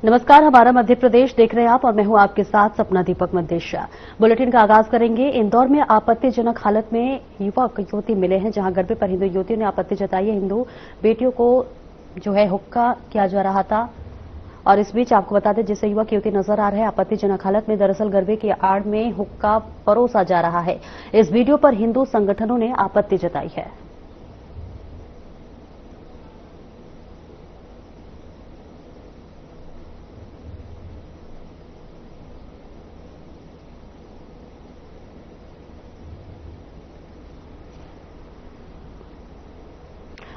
नमस्कार, हमारा मध्य प्रदेश देख रहे हैं आप और मैं हूं आपके साथ सपना दीपक मदेशिया। बुलेटिन का आगाज करेंगे। इंदौर में आपत्तिजनक हालत में युवक युवती मिले हैं, जहां गरबे पर हिंदू युवतियों ने आपत्ति जताई है। हिंदू बेटियों को जो है हुक्का किया जा रहा था और इस बीच आपको बता दें, जिससे युवक युवती नजर आ रहे हैं आपत्तिजनक हालत में, दरअसल गरबे की आड़ में हुक्का परोसा जा रहा है। इस वीडियो पर हिंदू संगठनों ने आपत्ति जताई है।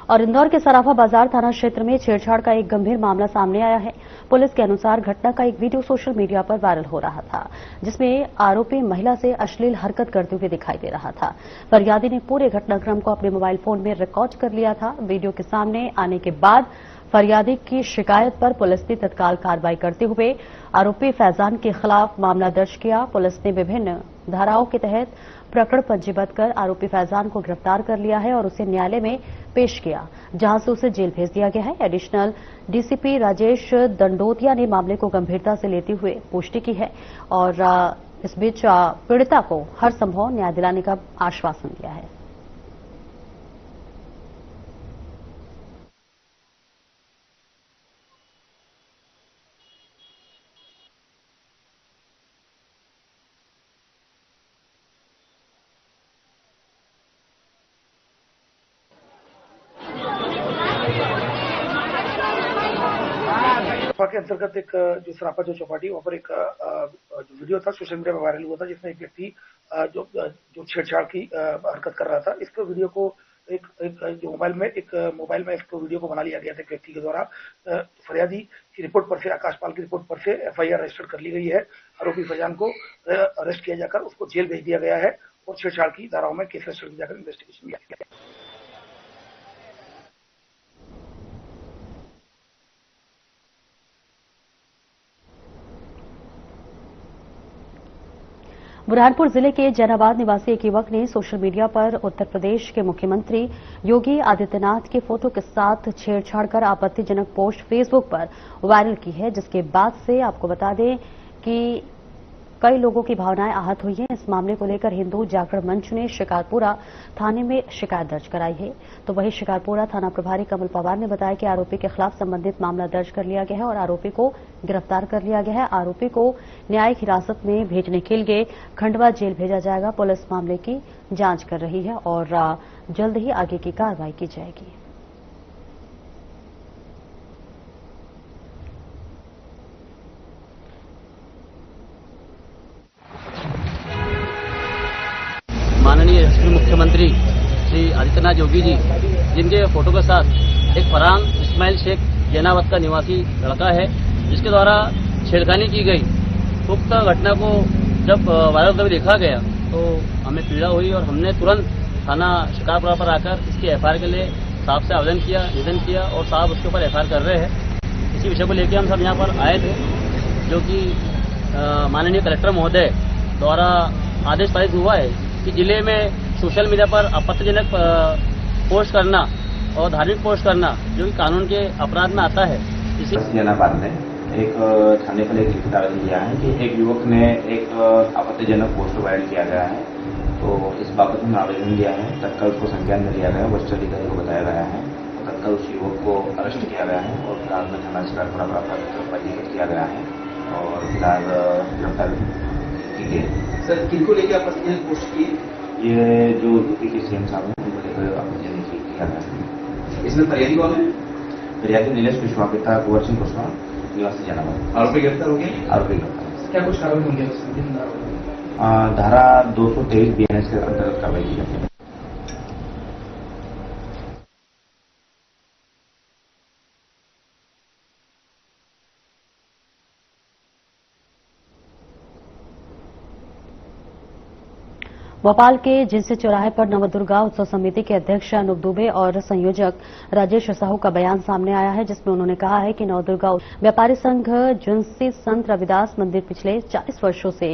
और इंदौर के सराफा बाजार थाना क्षेत्र में छेड़छाड़ का एक गंभीर मामला सामने आया है। पुलिस के अनुसार घटना का एक वीडियो सोशल मीडिया पर वायरल हो रहा था, जिसमें आरोपी महिला से अश्लील हरकत करते हुए दिखाई दे रहा था। फरियादी ने पूरे घटनाक्रम को अपने मोबाइल फोन में रिकॉर्ड कर लिया था। वीडियो के सामने आने के बाद फरियादी की शिकायत पर पुलिस ने तत्काल कार्रवाई करते हुए आरोपी फैजान के खिलाफ मामला दर्ज किया। पुलिस ने विभिन्न धाराओं के तहत प्रकरण पंजीबद्ध कर आरोपी फैजान को गिरफ्तार कर लिया है और उसे न्यायालय में पेश किया, जहां से उसे जेल भेज दिया गया है। एडिशनल डीसीपी राजेश दंडोतिया ने मामले को गंभीरता से लेते हुए पुष्टि की है और इस बीच पीड़िता को हर संभव न्याय दिलाने का आश्वासन दिया है। के अंतर्गत एक जो सराफा जो चौपाटी वहां पर एक जो वीडियो था सोशल मीडिया में वायरल हुआ था, जिसमें एक व्यक्ति जो छेड़छाड़ की हरकत कर रहा था। इसको वीडियो को एक जो मोबाइल में इसको वीडियो को बना लिया गया था एक व्यक्ति के द्वारा। फरियादी की रिपोर्ट पर से, आकाशपाल की रिपोर्ट पर से एफआईआर रजिस्टर कर ली गई है। आरोपी फैजान को अरेस्ट किया जाकर उसको जेल भेज दिया गया है और छेड़छाड़ की धाराओं में केस रजिस्टर किया जाकर इन्वेस्टिगेशन किया गया है। बुरहानपुर जिले के जैनाबाद निवासी एक युवक ने सोशल मीडिया पर उत्तर प्रदेश के मुख्यमंत्री योगी आदित्यनाथ के फोटो के साथ छेड़छाड़ कर आपत्तिजनक पोस्ट फेसबुक पर वायरल की है, जिसके बाद से आपको बता दें कि कई लोगों की भावनाएं आहत हुई हैं। इस मामले को लेकर हिंदू जागरण मंच ने शिकारपुरा थाने में शिकायत दर्ज कराई है। तो वहीं शिकारपुरा थाना प्रभारी कमल पवार ने बताया कि आरोपी के खिलाफ संबंधित मामला दर्ज कर लिया गया है और आरोपी को गिरफ्तार कर लिया गया है। आरोपी को न्यायिक हिरासत में भेजने के लिए खंडवा जेल भेजा जाएगा। पुलिस मामले की जांच कर रही है और जल्द ही आगे की कार्रवाई की जाएगी। माननीय मुख्यमंत्री श्री आदित्यनाथ योगी जी, जिनके फोटो के साथ एक फरहान इस्माइल शेख जैनाबाद का निवासी लड़का है, जिसके द्वारा छेड़खानी की गई, उक्त घटना को जब वायरल होते हुए देखा गया तो हमें पीड़ा हुई और हमने तुरंत थाना शिकारपुरा पर आकर इसकी एफआईआर के लिए साहब से आवेदन किया, निवेदन किया और साहब उसके ऊपर एफआईआर कर रहे हैं। इसी विषय को लेकर हम सब यहाँ पर आए थे, जो कि माननीय कलेक्टर महोदय द्वारा आदेश पारित हुआ है कि जिले में सोशल मीडिया पर आपत्तिजनक पोस्ट करना और धार्मिक पोस्ट करना, जो कि कानून के अपराध में आता है। इसी जैनाबाद ने एक थाने पर एक लिखित आवेदन दिया है कि एक युवक ने एक आपत्तिजनक पोस्ट वायरल किया गया है, तो इस बाबत में आवेदन दिया है। तत्काल उसको संज्ञान में लिया गया, वरिष्ठ अधिकारी को बताया गया है, तत्काल उस युवक को अरेस्ट किया गया है और फिलहाल में थाना शिकारपुरा पर पंजीकृत किया गया है और फिलहाल गिरफ्तार की गई। सर, किनको लेकर आपत्तिजनक पोस्ट की? ये जो यूपी के सीएम साहब हैं, उनको लेकर आपत्तिजनक किया गया है। इसमें फरियादी कौन है? फरियादी नीलेश कुशवाहा, पिता कुंवर सिंह कुशवाहा, निवासी जैनाबाद। आरोपी गिरफ्तार हो गया? आरोपी गिरफ्तार। क्या कुछ कार्रवाई होंगे उसमें? धारा 223 बीएनएस के अंतर्गत कार्रवाई की जाती है। भोपाल के जिनसी चौराहे पर नवदुर्गा उत्सव समिति के अध्यक्ष अनूप दुबे और संयोजक राजेश साहू का बयान सामने आया है, जिसमें उन्होंने कहा है कि नवदुर्गा व्यापारी संघ जिनसी संत रविदास मंदिर पिछले 40 वर्षों से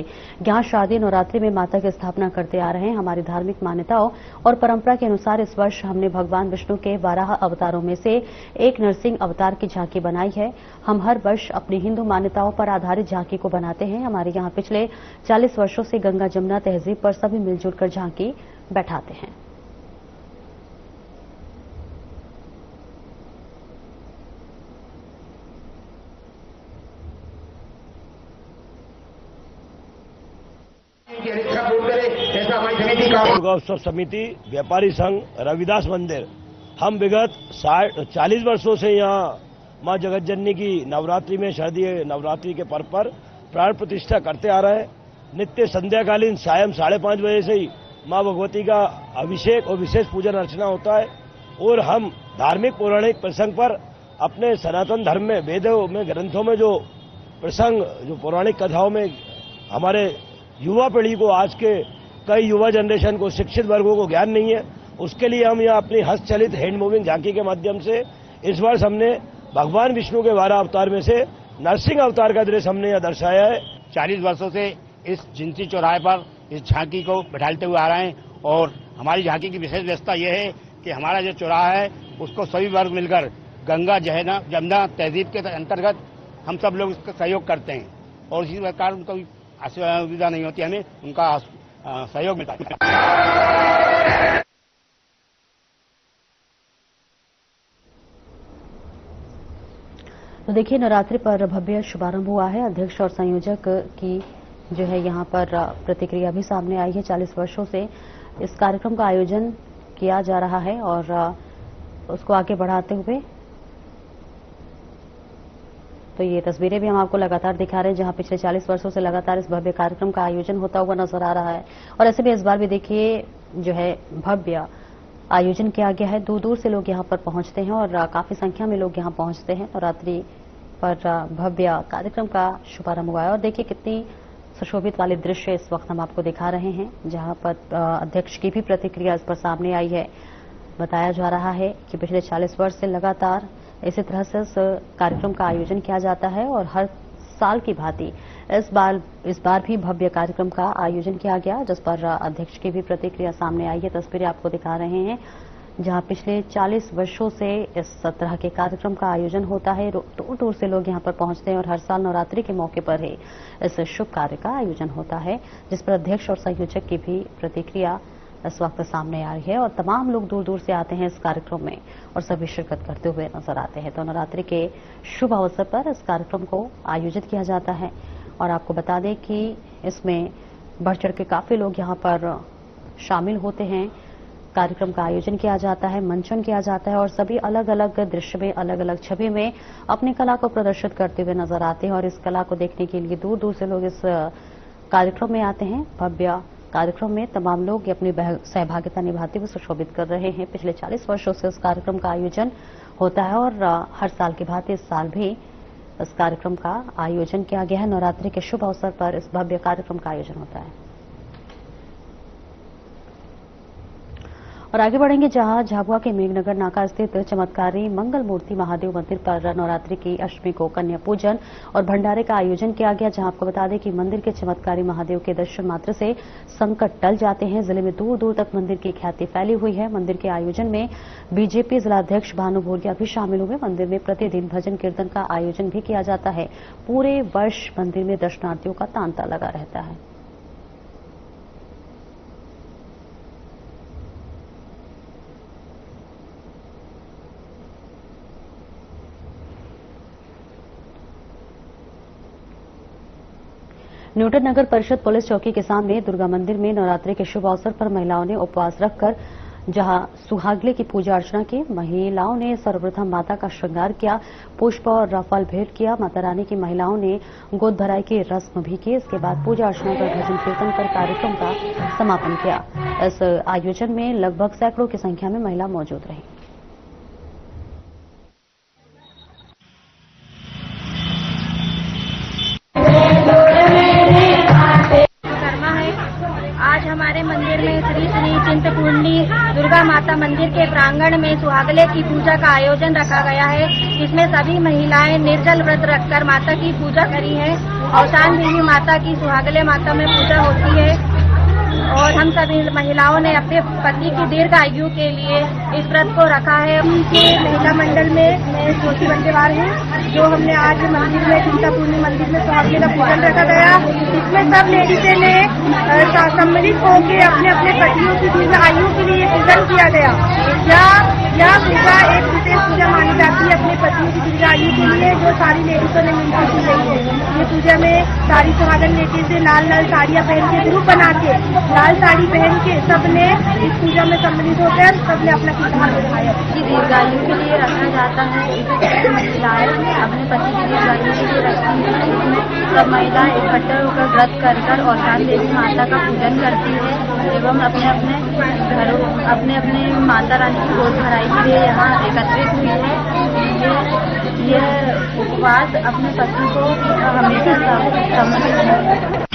यहाँ शारदीय नवरात्रि में माता की स्थापना करते आ रहे हैं। हमारी धार्मिक मान्यताओं और परंपरा के अनुसार इस वर्ष हमने भगवान विष्णु के 12 अवतारों में से एक नरसिंह अवतार की झांकी बनाई है। हम हर वर्ष अपनी हिंदू मान्यताओं पर आधारित झांकी को बनाते हैं। हमारे यहाँ पिछले 40 वर्षों से गंगा जमुना तहजीब पर सभी मिलजुल कर झांकी बैठाते हैं। दुर्गा उत्सव समिति व्यापारी संघ रविदास मंदिर, हम विगत 40 वर्षों से यहाँ मां जगत जननी की नवरात्रि में शारदीय नवरात्रि के पर्व पर प्राण प्रतिष्ठा करते आ रहे हैं। नित्य संध्याकालीन सायं 5:30 बजे से ही मां भगवती का अभिषेक और विशेष पूजन अर्चना होता है और हम धार्मिक पौराणिक प्रसंग पर अपने सनातन धर्म में वेदों में ग्रंथों में जो प्रसंग जो पौराणिक कथाओं में हमारे युवा पीढ़ी को, आज के कई युवा जनरेशन को, शिक्षित वर्गों को ज्ञान नहीं है, उसके लिए हम यहाँ अपनी हस्तचलित हैंड मूविंग झांकी के माध्यम से इस वर्ष हमने भगवान विष्णु के 12 अवतार में से नरसिंह अवतार का दृश्य हमने यहाँ दर्शाया है। 40 वर्षों से इस जिनसी चौराहे पर इस झांकी को बैठाते हुए आ रहे हैं और हमारी झांकी की विशेष व्यवस्था यह है कि हमारा जो चौराहा है उसको सभी वर्ग मिलकर गंगा जमुना तहजीब के अंतर्गत हम सब लोग इसका सहयोग करते हैं और इसी प्रकार उनको असुविधा नहीं होती, हमें उनका सहयोग मिलता है। तो देखिए, नवरात्रि पर भव्य शुभारंभ हुआ है। अध्यक्ष और संयोजक की जो है यहाँ पर प्रतिक्रिया भी सामने आई है। 40 वर्षों से इस कार्यक्रम का आयोजन किया जा रहा है और उसको आगे बढ़ाते हुए तो ये तस्वीरें भी हम आपको लगातार दिखा रहे हैं, जहां पिछले 40 वर्षों से लगातार इस भव्य कार्यक्रम का आयोजन होता हुआ नजर आ रहा है। और ऐसे भी इस बार भी देखिए जो है भव्य आयोजन किया गया है। दूर दूर से लोग यहाँ पर पहुंचते हैं और काफी संख्या में लोग यहाँ पहुंचते हैं। नवरात्रि पर भव्य कार्यक्रम का शुभारंभ हुआ है और देखिए कितनी सुशोभित वाले दृश्य इस वक्त हम आपको दिखा रहे हैं, जहां पर अध्यक्ष की भी प्रतिक्रिया इस पर सामने आई है। बताया जा रहा है कि पिछले 40 वर्ष से लगातार इसी तरह से इस कार्यक्रम का आयोजन किया जाता है और हर साल की भांति इस बार भी भव्य कार्यक्रम का आयोजन किया गया, जिस पर अध्यक्ष की भी प्रतिक्रिया सामने आई है। तस्वीरें आपको दिखा रहे हैं, जहां पिछले 40 वर्षों से इस तरह के कार्यक्रम का आयोजन होता है। दूर दूर से लोग यहां पर पहुंचते हैं और हर साल नवरात्रि के मौके पर ही इस शुभ कार्य का आयोजन होता है, जिस पर अध्यक्ष और संयोजक की भी प्रतिक्रिया इस वक्त सामने आ रही है। और तमाम लोग दूर दूर से आते हैं इस कार्यक्रम में और सभी शिरकत करते हुए नजर आते हैं। तो नवरात्रि के शुभ अवसर पर इस कार्यक्रम को आयोजित किया जाता है और आपको बता दें कि इसमें बढ़ चढ़ के काफी लोग यहाँ पर शामिल होते हैं। कार्यक्रम का आयोजन किया जाता है, मंचन किया जाता है और सभी अलग अलग दृश्य में, अलग अलग छवि में अपनी कला को प्रदर्शित करते हुए नजर आते हैं और इस कला को देखने के लिए दूर दूर से लोग इस कार्यक्रम में आते हैं। भव्य कार्यक्रम में तमाम लोग अपनी सहभागिता निभाते हुए सुशोभित कर रहे हैं। पिछले 40 वर्षों से इस कार्यक्रम का आयोजन होता है और हर साल की भांति इस साल भी इस कार्यक्रम का आयोजन किया गया है। नवरात्रि के शुभ अवसर पर इस भव्य कार्यक्रम का आयोजन होता है। और आगे बढ़ेंगे, जहां झाबुआ के मेघनगर नाका स्थित चमत्कारी मंगल मूर्ति महादेव मंदिर पर नवरात्रि की अष्टमी को कन्या पूजन और भंडारे का आयोजन किया गया। जहां आपको बता दें कि मंदिर के चमत्कारी महादेव के दर्शन मात्र से संकट टल जाते हैं। जिले में दूर दूर तक मंदिर की ख्याति फैली हुई है। मंदिर के आयोजन में बीजेपी जिलाध्यक्ष भानु भूरिया भी शामिल हुए। मंदिर में प्रतिदिन भजन कीर्तन का आयोजन भी किया जाता है। पूरे वर्ष मंदिर में दर्शनार्थियों का तांता लगा रहता है। न्यूटन नगर परिषद पुलिस चौकी के सामने दुर्गा मंदिर में नवरात्रि के शुभ अवसर पर महिलाओं ने उपवास रखकर जहां सुहागले की पूजा अर्चना की। महिलाओं ने सर्वप्रथम माता का श्रृंगार किया, पुष्प और फल भेंट किया। माता रानी की महिलाओं ने गोद भराई की रस्म भी की। इसके बाद पूजा अर्चना कर भजन कीर्तन कर कार्यक्रम का समापन किया। इस आयोजन में लगभग सैकड़ों की संख्या में महिला मौजूद रही। आज हमारे मंदिर में श्री श्री चिंतपूर्णी दुर्गा माता मंदिर के प्रांगण में सुहागले की पूजा का आयोजन रखा गया है। इसमें सभी महिलाएं निर्जल व्रत रखकर माता की पूजा करी है। औशान देवी माता की सुहागले माता में पूजा होती है और हम सभी महिलाओं ने अपने पति की दीर्घ आयु के लिए इस व्रत को रखा है। उनके महिला मंडल में मैं ज्योति बंदेवार हूँ, जो हमने आज मंदिर में चिंतापूर्णी मंदिर में सुहागले का पूजन रखा गया। इसमें सब लेडीजें ने सम्मिलित होकर अपने अपने पतियों की दीर्घ आयु के लिए पूजन किया गया। यह पूजा एक विशेष पूजा मानी जाती है अपने पतियों की दीर्घ आयु के लिए, जो सारी लेडीजों ने मिलकर की गई है। ये पूजा में सारी सुहागन लेडीज से लाल लाल साड़ियाँ पहन के ग्रुप बना के लाल साड़ी पहन के सबने इस पूजा में सम्मिलित होकर सबने अपना किरदार निभाया। दीर्घायु के लिए रखा जाता है। इसे महिलाएं अपने पति की दीर्घायु के लिए रखती है। इसमें सब महिलाएं इकट्ठे होकर व्रत कर औशान देवी माता का पूजन करती है एवं अपने अपने घरों अपने माता रानी की गोद भराई के लिए यहाँ एकत्रित हुई है। यह उपवास अपने पति को हमेशा समर्पित है।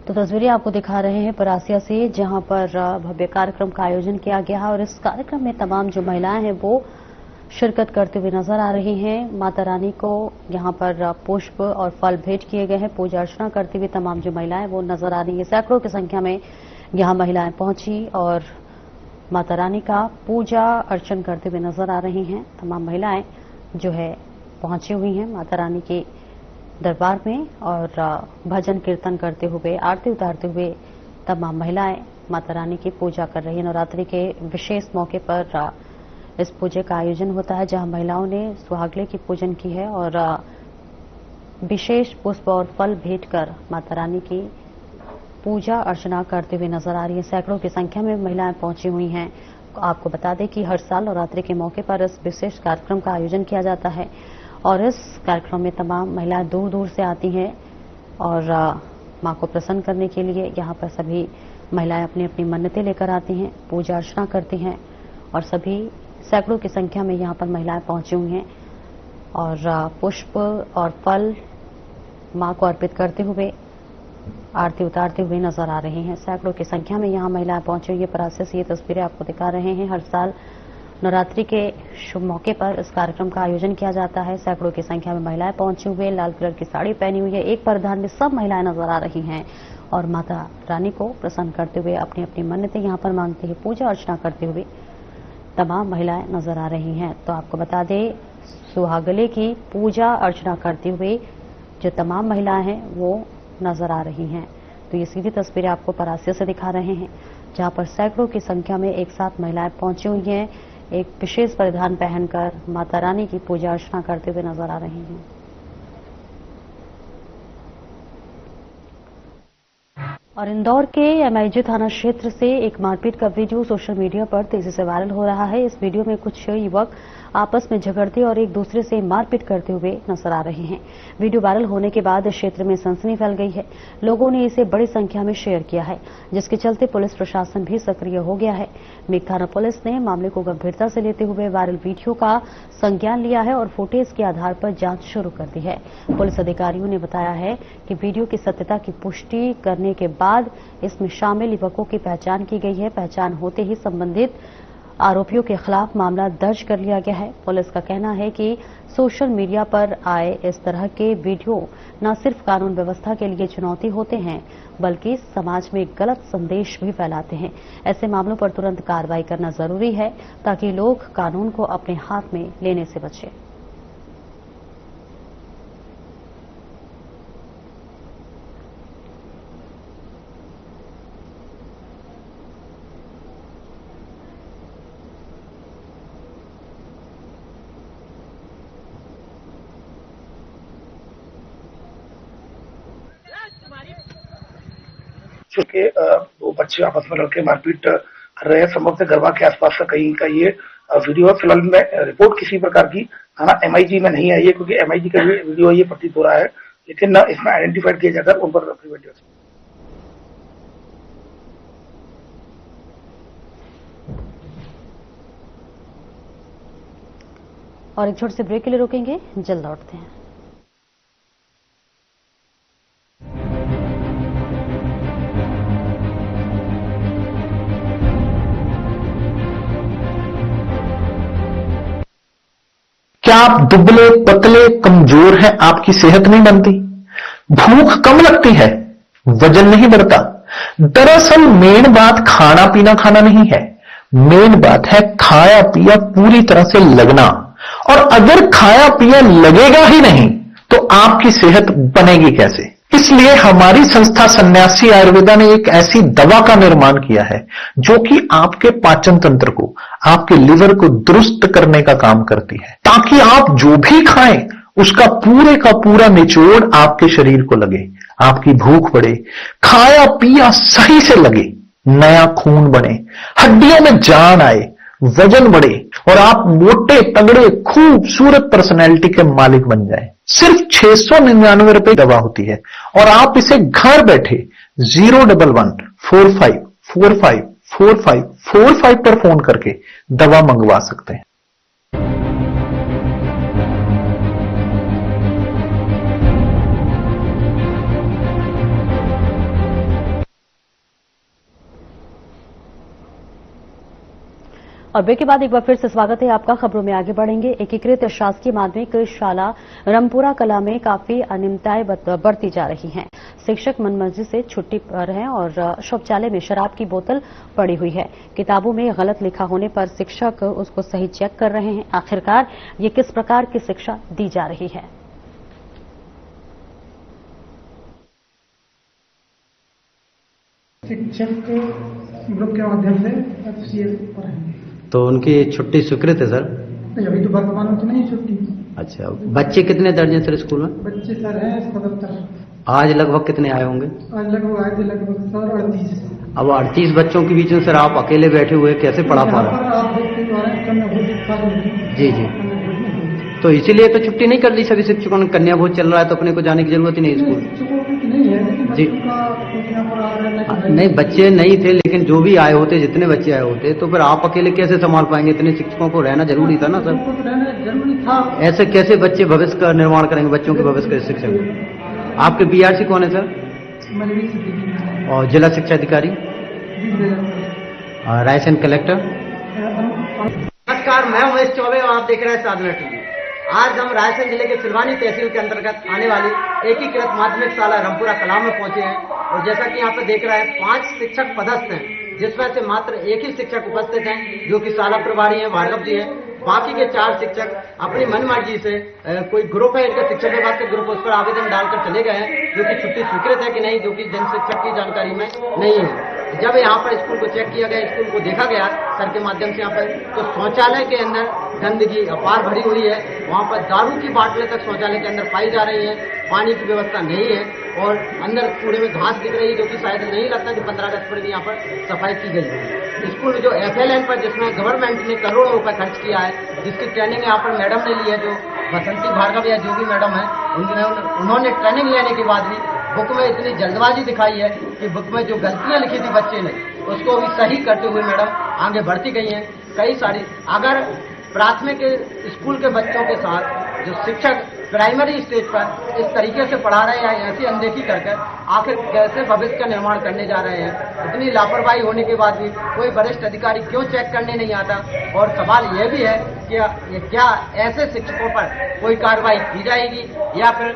तो तस्वीरें आपको दिखा रहे हैं परासिया से, जहां पर भव्य कार्यक्रम का आयोजन किया गया है और इस कार्यक्रम में तमाम जो महिलाएं हैं वो शिरकत करते हुए नजर आ रही हैं। माता रानी को यहां पर पुष्प और फल भेंट किए गए हैं। पूजा अर्चना करती हुई तमाम जो महिलाएं वो नजर आ रही हैं। सैकड़ों की संख्या में यहां महिलाएं पहुंची और माता रानी का पूजा अर्चन करते हुए नजर आ रही हैं। तमाम महिलाएं जो है पहुंची हुई हैं माता रानी के दरबार में और भजन कीर्तन करते हुए आरती उतारते हुए तमाम महिलाएं माता रानी की पूजा कर रही हैं। नवरात्रि के विशेष मौके पर इस पूजा का आयोजन होता है, जहां महिलाओं ने सुहागले की पूजन की है और विशेष पुष्प और फल भेंट कर माता रानी की पूजा अर्चना करते हुए नजर आ रही है। सैकड़ों की संख्या में महिलाएं पहुंची हुई हैं। आपको बता दें कि हर साल नवरात्रि के मौके पर इस विशेष कार्यक्रम का आयोजन किया जाता है और इस कार्यक्रम में तमाम महिलाएं दूर दूर से आती हैं और मां को प्रसन्न करने के लिए यहाँ पर सभी महिलाएं अपनी अपनी मन्नतें लेकर आती हैं, पूजा अर्चना करती हैं और सभी सैकड़ों की संख्या में यहाँ पर महिलाएं पहुंची हुई हैं और पुष्प और फल मां को अर्पित करते हुए आरती उतारते हुए नजर आ रहे हैं। सैकड़ों की संख्या में यहाँ महिलाएं पहुंची हुई है। परासिया से ये तस्वीरें आपको दिखा रहे हैं। हर साल नवरात्रि के शुभ मौके पर इस कार्यक्रम का आयोजन किया जाता है। सैकड़ों की संख्या में महिलाएं पहुंची हुई है। लाल कलर की साड़ी पहनी हुई है। एक परिधान में सब महिलाएं नजर आ रही हैं और माता रानी को प्रसन्न करते हुए अपनी अपनी मन्नतें यहाँ पर मांगते हुए पूजा अर्चना करते हुए तमाम महिलाएं नजर आ रही हैं। तो आपको बता दें, सुहागले की पूजा अर्चना करते हुए जो तमाम महिलाएं हैं वो नजर आ रही हैं। तो ये सीधी तस्वीरें आपको परासिया से दिखा रहे हैं, जहां पर सैकड़ों की संख्या में एक साथ महिलाएं पहुंची हुई हैं। एक विशेष परिधान पहनकर माता रानी की पूजा अर्चना करते हुए नजर आ रही हैं। और इंदौर के एमआईजी थाना क्षेत्र से एक मारपीट का वीडियो सोशल मीडिया पर तेजी से वायरल हो रहा है। इस वीडियो में कुछ युवक आपस में झगड़ते और एक दूसरे से मारपीट करते हुए नजर आ रहे हैं। वीडियो वायरल होने के बाद क्षेत्र में सनसनी फैल गई है। लोगों ने इसे बड़ी संख्या में शेयर किया है, जिसके चलते पुलिस प्रशासन भी सक्रिय हो गया है। मेघ थाना पुलिस ने मामले को गंभीरता से लेते हुए वायरल वीडियो का संज्ञान लिया है और फुटेज के आधार पर जांच शुरू कर दी है। पुलिस अधिकारियों ने बताया है कि वीडियो की सत्यता की पुष्टि करने के बाद इसमें शामिल युवकों की पहचान की गई है। पहचान होते ही संबंधित आरोपियों के खिलाफ मामला दर्ज कर लिया गया है। पुलिस का कहना है कि सोशल मीडिया पर आए इस तरह के वीडियो न सिर्फ कानून व्यवस्था के लिए चुनौती होते हैं, बल्कि समाज में गलत संदेश भी फैलाते हैं। ऐसे मामलों पर तुरंत कार्रवाई करना जरूरी है ताकि लोग कानून को अपने हाथ में लेने से बचें। चूंकि वो बच्चे आपस में लड़के मारपीट कर रहे हैं, संभवतः गरबा के आसपास का कहीं का ये वीडियो है। फिलहाल में रिपोर्ट किसी प्रकार की थाना एमआईजी में नहीं आई है, क्योंकि एमआईजी का वीडियो ये प्रतीत हो रहा है, लेकिन इसमें आइडेंटिफाइड किया जाकर उन पर प्रिवेंटिव। और एक छोटे से ब्रेक के लिए रुकेंगे, जल्द लौटते हैं। क्या आप दुबले पतले कमजोर हैं, आपकी सेहत नहीं बनती? भूख कम लगती है, वजन नहीं बढ़ता? दरअसल मेन बात खाना पीना खाना नहीं है, मेन बात है खाया पिया पूरी तरह से लगना। और अगर खाया पिया लगेगा ही नहीं तो आपकी सेहत बनेगी कैसे? इसलिए हमारी संस्था सन्यासी आयुर्वेदा ने एक ऐसी दवा का निर्माण किया है जो कि आपके पाचन तंत्र को, आपके लिवर को दुरुस्त करने का काम करती है, ताकि आप जो भी खाएं उसका पूरे का पूरा निचोड़ आपके शरीर को लगे, आपकी भूख बढ़े, खाया पिया सही से लगे, नया खून बने, हड्डियों में जान आए, वजन बढ़े और आप मोटे तगड़े खूबसूरत पर्सनैलिटी के मालिक बन जाएं। सिर्फ 699 रुपए दवा होती है और आप इसे घर बैठे 01145454545 पर फोन करके दवा मंगवा सकते हैं। और ब्रेक के बाद एक बार फिर से स्वागत है आपका। खबरों में आगे बढ़ेंगे। एकीकृत शासकीय माध्यमिक शाला रामपुरा कला में काफी अनियमितताएं बढ़ती जा रही हैं। शिक्षक मनमर्जी से छुट्टी पर हैं और शौचालय में शराब की बोतल पड़ी हुई है। किताबों में गलत लिखा होने पर शिक्षक उसको सही चेक कर रहे हैं। आखिरकार ये किस प्रकार की शिक्षा दी जा रही है? शिक्षक ग्रुप के माध्यम से FCL पर है। तो उनकी छुट्टी स्वीकृत है सर? नहीं, अभी तो वर्तमान में तो नहीं छुट्टी। अच्छा, बच्चे कितने दर्ज हैं सर स्कूल में? बच्चे सर हैं 77। आज लगभग कितने आए होंगे? आज लगभग आए थे लगभग सर 38। अब 38 बच्चों के बीच में सर आप अकेले बैठे हुए कैसे पढ़ा पा रहे हैं? आप देखते तो जी जी, तो इसीलिए तो छुट्टी नहीं कर दी सभी शिक्षकों ने। कन्या भोज चल रहा है तो अपने को जाने की जरूरत ही नहीं स्कूल जी। नहीं, बच्चे नहीं थे, लेकिन जो भी आए होते, जितने बच्चे आए होते, तो फिर आप अकेले कैसे संभाल पाएंगे? इतने शिक्षकों को रहना जरूरी था ना सर। जरूरी था। ऐसे कैसे बच्चे भविष्य का निर्माण करेंगे, बच्चों के भविष्य का शिक्षक? आपके BRC कौन है सर? और जिला शिक्षा अधिकारी, रायसेन कलेक्टर। नमस्कार, मैं उमेश चौबे और आप देख रहे हैं साधना टीवी। आज हम रायसेन जिले के सिलवानी तहसील के अंतर्गत आने वाली एकीकृत माध्यमिक शाला रामपुरा कला में पहुंचे हैं और जैसा कि यहाँ पे देख रहे हैं 5 शिक्षक पदस्थ हैं, जिसमें से मात्र एक ही शिक्षक उपस्थित हैं जो कि शाला प्रभारी हैं, भार्गव जी हैं। बाकी के 4 शिक्षक अपनी मनमर्जी से कोई ग्रुप है इनका शिक्षा विभाग के ग्रुप, उस पर आवेदन डालकर चले गए हैं जो कि छुट्टी स्वीकृत है कि नहीं, जो कि जन शिक्षक की जानकारी में नहीं है। जब यहाँ पर स्कूल को चेक किया गया, स्कूल को देखा गया सर के माध्यम से यहाँ पर, तो शौचालय के अंदर गंदगी अपार भरी हुई है। वहाँ पर दारू की बाटलें तक शौचालय के अंदर पाई जा रही है, पानी की व्यवस्था नहीं है और अंदर कूड़े में घास दिख रही है, जो कि शायद नहीं लगता कि 15 अगस्त पर भी यहाँ पर सफाई की गई है। स्कूल में जो FLN पर, जिसमें गवर्नमेंट ने करोड़ों रुपए खर्च किया है, जिसकी ट्रेनिंग यहाँ पर मैडम ने ली है, जो बसंती भार्गव या जो भी मैडम है, उन्होंने ट्रेनिंग लेने के बाद भी बुक में इतनी जल्दबाजी दिखाई है कि बुक में जो गलतियां लिखी थी बच्चे ने, उसको भी सही करते हुए मैडम आगे बढ़ती गई हैं। कई सारी, अगर प्राथमिक स्कूल के बच्चों के साथ जो शिक्षक प्राइमरी स्टेज पर इस तरीके से पढ़ा रहे हैं, ऐसी अनदेखी करके आखिर कैसे भविष्य का निर्माण करने जा रहे हैं? इतनी लापरवाही होने के बाद भी कोई वरिष्ठ अधिकारी क्यों चेक करने नहीं आता? और सवाल यह भी है कि क्या ऐसे शिक्षकों पर कोई कार्रवाई की जाएगी या फिर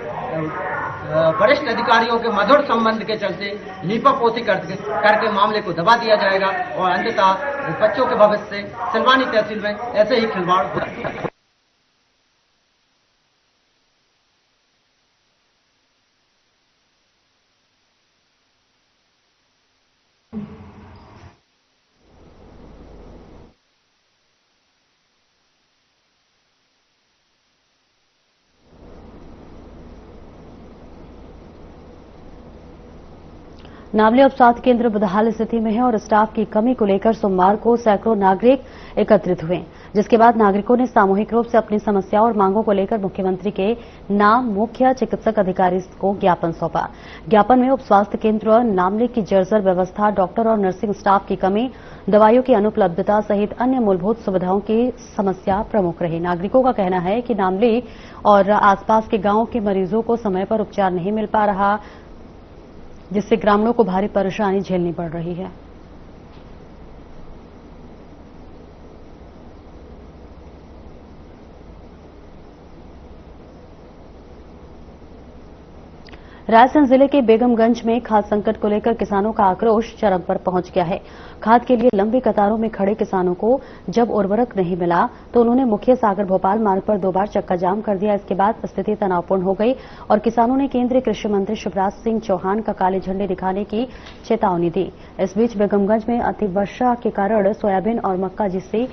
वरिष्ठ अधिकारियों के मधुर संबंध के चलते लीपापोती करके मामले को दबा दिया जाएगा और अंततः बच्चों के भविष्य से सिलवानी तहसील में ऐसे ही खिलवाड़ हो सकता है। नामले उपस्वास्थ्य केंद्र बदहाल स्थिति में है और स्टाफ की कमी को लेकर सोमवार को सैकड़ों नागरिक एकत्रित हुए, जिसके बाद नागरिकों ने सामूहिक रूप से अपनी समस्याओं और मांगों को लेकर मुख्यमंत्री के नाम मुख्य चिकित्सक अधिकारी को ज्ञापन सौंपा। ज्ञापन में उपस्वास्थ्य केंद्र नामले की जर्जर व्यवस्था, डॉक्टर और नर्सिंग स्टाफ की कमी, दवाइयों की अनुपलब्धता सहित अन्य मूलभूत सुविधाओं की समस्या प्रमुख रही। नागरिकों का कहना है कि नामले और आसपास के गांवों के मरीजों को समय पर उपचार नहीं मिल पा रहा, जिससे ग्रामीणों को भारी परेशानी झेलनी पड़ रही है। रायसेन जिले के बेगमगंज में खाद संकट को लेकर किसानों का आक्रोश चरम पर पहुंच गया है। खाद के लिए लंबी कतारों में खड़े किसानों को जब उर्वरक नहीं मिला तो उन्होंने मुख्य सागर भोपाल मार्ग पर 2 बार चक्का जाम कर दिया। इसके बाद स्थिति तनावपूर्ण हो गई और किसानों ने केंद्रीय कृषि मंत्री शिवराज सिंह चौहान का काले झंडे दिखाने की चेतावनी दी। इस बीच बेगमगंज में अतिवर्षा के कारण सोयाबीन और मक्का जैसी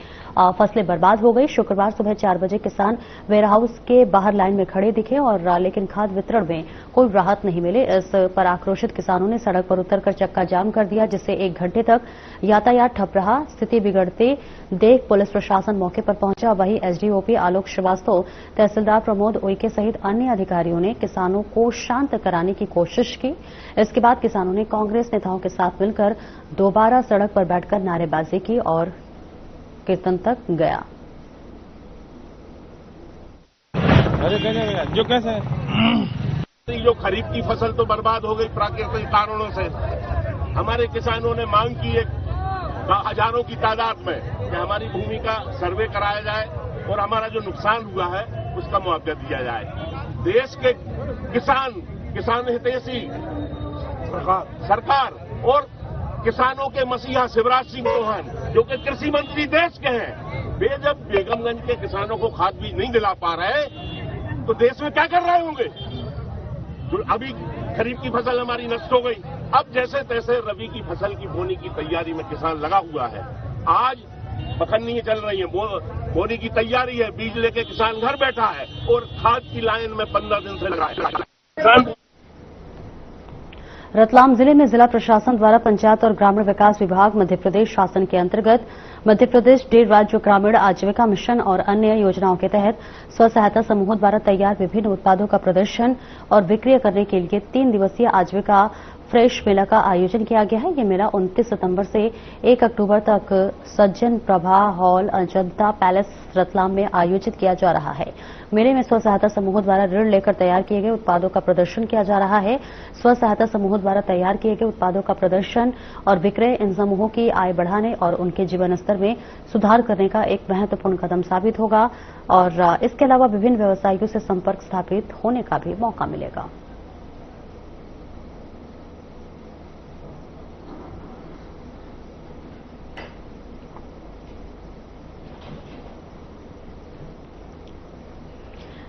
फसलें बर्बाद हो गई। शुक्रवार सुबह 4 बजे किसान वेयरहाउस के बाहर लाइन में खड़े दिखे और लेकिन खाद वितरण में कोई राहत नहीं मिली। इस पर आक्रोशित किसानों ने सड़क पर उतरकर चक्का जाम कर दिया, जिससे 1 घंटे तक यातायात ठप रहा। स्थिति बिगड़ते देख पुलिस प्रशासन मौके पर पहुंचा। वहीं एसडीओपी आलोक श्रीवास्तव, तहसीलदार प्रमोद उइके सहित अन्य अधिकारियों ने किसानों को शांत कराने की कोशिश की। इसके बाद किसानों ने कांग्रेस नेताओं के साथ मिलकर दोबारा सड़क पर बैठकर नारेबाजी की और कीर्तन तक गया। जो कैसे जो खरीफ की फसल तो बर्बाद हो गई प्राकृतिक कारणों से। हमारे किसानों ने मांग की एक हजारों की तादाद में कि हमारी भूमि का सर्वे कराया जाए और हमारा जो नुकसान हुआ है उसका मुआवजा दिया जाए। देश के किसान हितैषी सरकार और किसानों के मसीहा शिवराज सिंह चौहान, जो कि कृषि मंत्री देश के हैं, वे जब बेगमगंज के किसानों को खाद बीज नहीं दिला पा रहे तो देश में क्या कर रहे होंगे। तो अभी खरीफ की फसल हमारी नष्ट हो गई, अब जैसे तैसे रबी की फसल की बोनी की तैयारी में किसान लगा हुआ है। आज बखन्नी चल रही है, बोनी की तैयारी है, बीज लेके किसान घर बैठा है और खाद की लाइन में 15 दिन से लगा है। रतलाम जिले में जिला प्रशासन द्वारा पंचायत और ग्रामीण विकास विभाग मध्य प्रदेश शासन के अंतर्गत मध्य प्रदेश स्टेट राज्य ग्रामीण आजीविका मिशन और अन्य योजनाओं के तहत स्व सहायता समूहों द्वारा तैयार विभिन्न उत्पादों का प्रदर्शन और विक्रय करने के लिए 3 दिवसीय आजीविका फ्रेश मेला का आयोजन किया गया है। ये मेला 29 सितंबर से 1 अक्टूबर तक सज्जन प्रभा हॉल अजंता पैलेस रतलाम में आयोजित किया जा रहा है। मेले में स्व सहायता समूहों द्वारा ऋण लेकर तैयार किए गए उत्पादों का प्रदर्शन किया जा रहा है। स्व सहायता समूहों द्वारा तैयार किए गए उत्पादों का प्रदर्शन और विक्रय इन समूहों की आय बढ़ाने और उनके जीवन स्तर में सुधार करने का एक महत्वपूर्ण कदम साबित होगा और इसके अलावा विभिन्न व्यवसायियों से संपर्क स्थापित होने का भी मौका मिलेगा।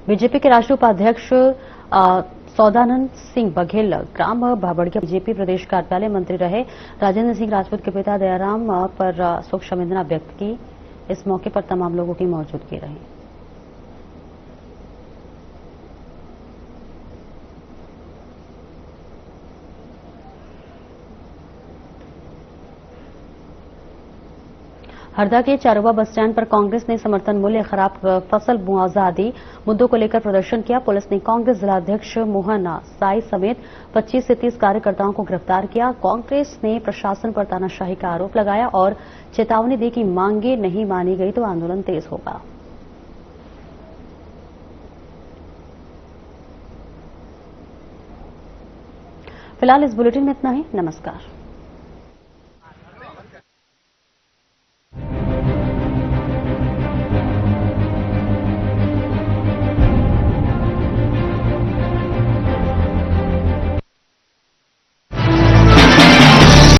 बीजेपी के राष्ट्रीय उपाध्यक्ष सौदानंद सिंह बघेल ग्राम भाबड़िया बीजेपी प्रदेश कार्यालय मंत्री रहे राजेंद्र सिंह राजपूत के पिता दयाराम पर शोक संवेदना व्यक्त की। इस मौके पर तमाम लोगों की मौजूदगी रही। हरदा के चारोबा बस स्टैंड पर कांग्रेस ने समर्थन मूल्य, खराब फसल मुआवजा आदि मुद्दों को लेकर प्रदर्शन किया। पुलिस ने कांग्रेस जिलाध्यक्ष मोहन साई समेत 25 से 30 कार्यकर्ताओं को गिरफ्तार किया। कांग्रेस ने प्रशासन पर तानाशाही का आरोप लगाया और चेतावनी दी कि मांगे नहीं मानी गई तो आंदोलन तेज होगा। फिलहाल इस बुलेटिन में इतना ही। नमस्कार।